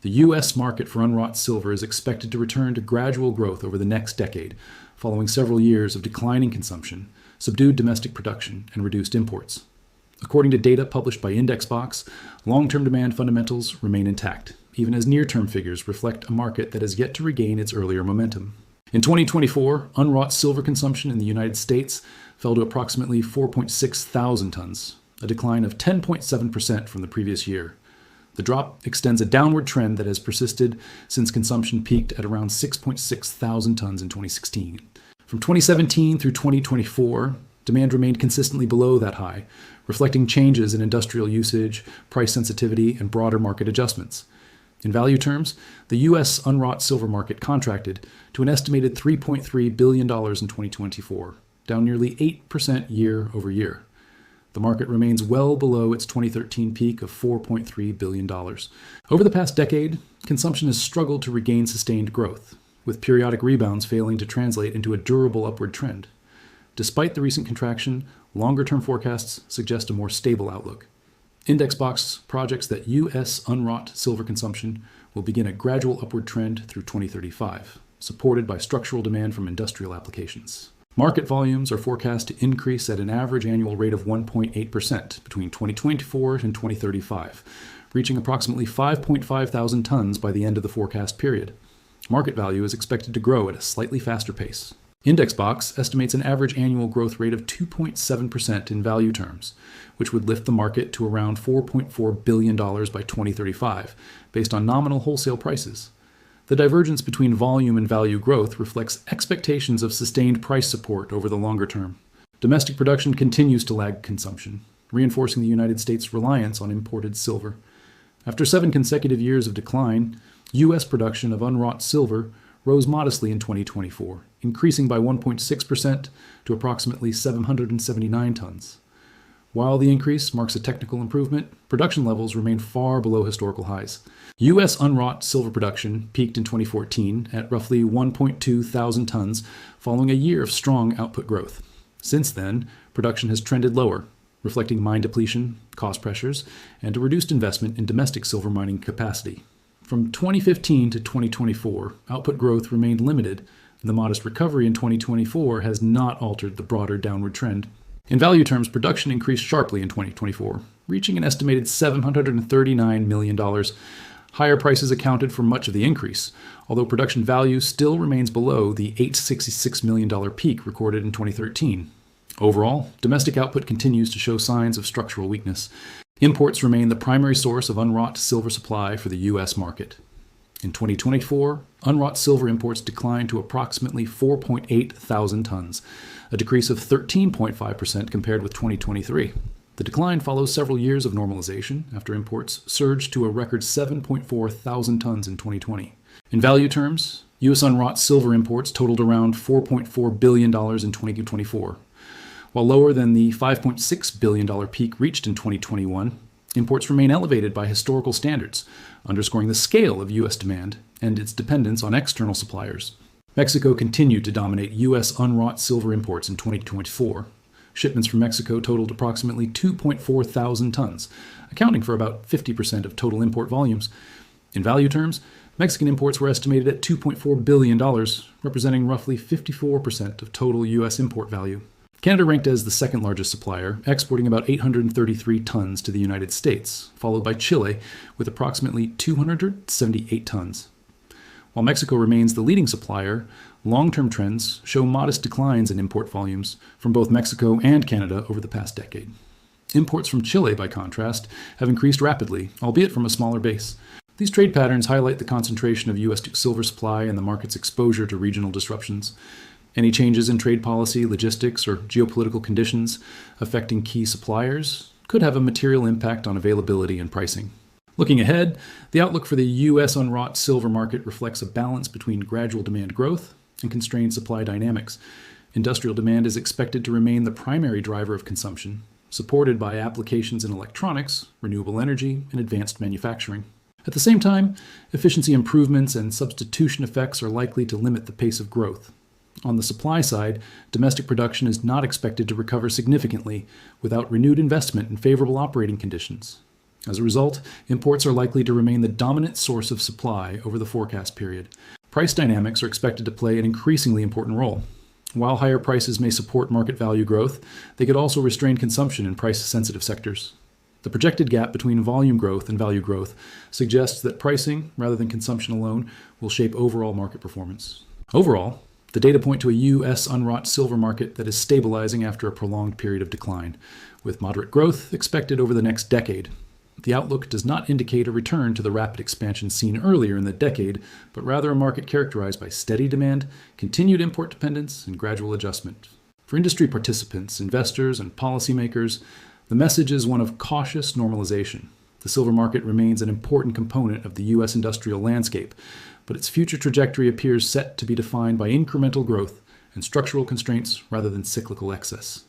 The U.S. market for unwrought silver is expected to return to gradual growth over the next decade, following several years of declining consumption, subdued domestic production, and reduced imports. According to data published by IndexBox, long-term demand fundamentals remain intact, even as near-term figures reflect a market that has yet to regain its earlier momentum. In 2024, unwrought silver consumption in the United States fell to approximately 4.6 thousand tons, a decline of 10.7% from the previous year. The drop extends a downward trend that has persisted since consumption peaked at around 6.6 thousand tons in 2016. From 2017 through 2024, demand remained consistently below that high, reflecting changes in industrial usage, price sensitivity, and broader market adjustments. In value terms, the U.S. unwrought silver market contracted to an estimated $3.3 billion in 2024, down nearly 8% year over year. The market remains well below its 2013 peak of $4.3 billion. Over the past decade, consumption has struggled to regain sustained growth, with periodic rebounds failing to translate into a durable upward trend. Despite the recent contraction, longer-term forecasts suggest a more stable outlook. IndexBox projects that U.S. unwrought silver consumption will begin a gradual upward trend through 2035, supported by structural demand from industrial applications. Market volumes are forecast to increase at an average annual rate of 1.8% between 2024 and 2035, reaching approximately 5.5 thousand tons by the end of the forecast period. Market value is expected to grow at a slightly faster pace. IndexBox estimates an average annual growth rate of 2.7% in value terms, which would lift the market to around $4.4 billion by 2035, based on nominal wholesale prices. The divergence between volume and value growth reflects expectations of sustained price support over the longer term. Domestic production continues to lag consumption, reinforcing the United States' reliance on imported silver. After 7 consecutive years of decline, U.S. production of unwrought silver rose modestly in 2024, increasing by 1.6% to approximately 779 tons. While the increase marks a technical improvement, production levels remain far below historical highs. U.S. unwrought silver production peaked in 2014 at roughly 1.2 thousand tons, following a year of strong output growth. Since then, production has trended lower, reflecting mine depletion, cost pressures, and a reduced investment in domestic silver mining capacity. From 2015 to 2024, output growth remained limited, and the modest recovery in 2024 has not altered the broader downward trend. In value terms, production increased sharply in 2024, reaching an estimated $739 million. Higher prices accounted for much of the increase, although production value still remains below the $866 million peak recorded in 2013. Overall, domestic output continues to show signs of structural weakness. Imports remain the primary source of unwrought silver supply for the U.S. market. In 2024, unwrought silver imports declined to approximately 4.8 thousand tons, a decrease of 13.5% compared with 2023. The decline follows several years of normalization after imports surged to a record 7.4 thousand tons in 2020. In value terms, U.S. unwrought silver imports totaled around $4.4 billion in 2024. While lower than the $5.6 billion peak reached in 2021, imports remain elevated by historical standards, underscoring the scale of U.S. demand and its dependence on external suppliers. Mexico continued to dominate U.S. unwrought silver imports in 2024. Shipments from Mexico totaled approximately 2.4 thousand tons, accounting for about 50% of total import volumes. In value terms, Mexican imports were estimated at $2.4 billion, representing roughly 54% of total U.S. import value. Canada ranked as the second largest supplier, exporting about 833 tons to the United States, followed by Chile with approximately 278 tons. While Mexico remains the leading supplier, long-term trends show modest declines in import volumes from both Mexico and Canada over the past decade. Imports from Chile, by contrast, have increased rapidly, albeit from a smaller base. These trade patterns highlight the concentration of U.S. silver supply and the market's exposure to regional disruptions. Any changes in trade policy, logistics, or geopolitical conditions affecting key suppliers could have a material impact on availability and pricing. Looking ahead, the outlook for the U.S. unwrought silver market reflects a balance between gradual demand growth and constrained supply dynamics. Industrial demand is expected to remain the primary driver of consumption, supported by applications in electronics, renewable energy, and advanced manufacturing. At the same time, efficiency improvements and substitution effects are likely to limit the pace of growth. On the supply side, domestic production is not expected to recover significantly without renewed investment in favorable operating conditions. As a result, imports are likely to remain the dominant source of supply over the forecast period. Price dynamics are expected to play an increasingly important role. While higher prices may support market value growth, they could also restrain consumption in price-sensitive sectors. The projected gap between volume growth and value growth suggests that pricing, rather than consumption alone, will shape overall market performance. Overall, the data point to a U.S. unwrought silver market that is stabilizing after a prolonged period of decline, with moderate growth expected over the next decade. The outlook does not indicate a return to the rapid expansion seen earlier in the decade, but rather a market characterized by steady demand, continued import dependence, and gradual adjustment. For industry participants, investors, and policymakers, the message is one of cautious normalization. The silver market remains an important component of the U.S. industrial landscape, but its future trajectory appears set to be defined by incremental growth and structural constraints rather than cyclical excess.